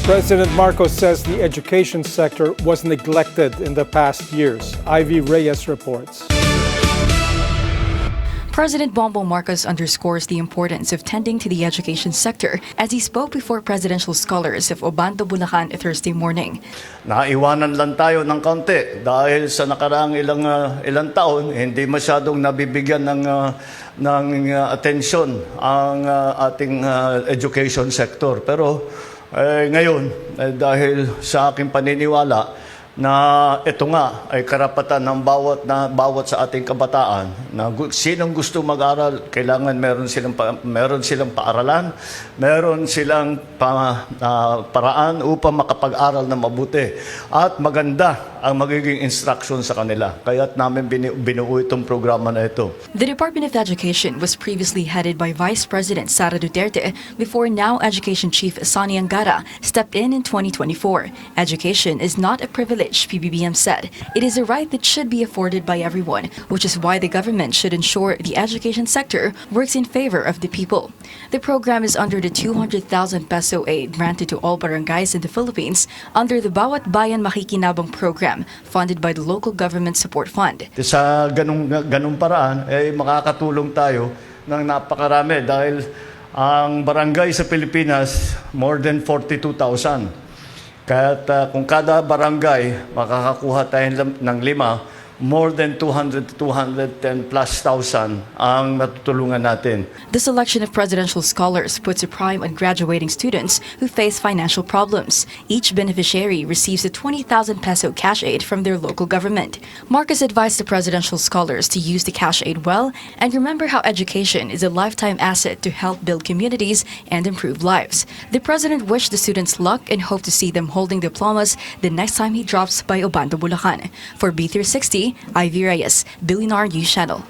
President Marcos says the education sector was neglected in the past years. Ivy Reyes reports. President Bongbong Marcos underscores the importance of tending to the education sector as he spoke before presidential scholars of Obando, Bulacan Thursday morning. Naiwanan lang tayo ng kaunti dahil sa nakaraang ilang taon hindi masyadong nabibigyan ng atensyon ang ating education sector. Pero ngayon dahil sa aking paniniwala na ito nga ay karapatan ng bawat sa ating kabataan na sinong gusto mag-aral, kailangan meron silang paaralan, meron silang paraan upang makapag-aral na mabuti at maganda ang magiging instruction sa kanila. Kaya't namin binuo itong programa na ito. The Department of Education was previously headed by Vice President Sara Duterte before now Education Chief Sonny Angara stepped in 2024. Education is not a privilege, PBBM said. It is a right that should be afforded by everyone, which is why the government should ensure the education sector works in favor of the people. The program is under the 200,000 peso aid granted to all barangays in the Philippines under the Bawat Bayan Makikinabang program funded by the Local Government Support Fund. Sa ganung paraan, makakatulong tayo ng napakarami dahil ang barangay sa Pilipinas, more than 42,000. Kaya't kung kada barangay makakakuha tayo ng 5, more than 200 to 210 plus thousand ang natutulungan natin. The selection of presidential scholars puts a prime on graduating students who face financial problems. Each beneficiary receives a 20,000 peso cash aid from their local government. Marcos advised the presidential scholars to use the cash aid well and remember how education is a lifetime asset to help build communities and improve lives. The president wished the students luck and hoped to see them holding diplomas the next time he drops by Obando, Bulacan. For B360, Ivy Reyes, Billionaire News Channel.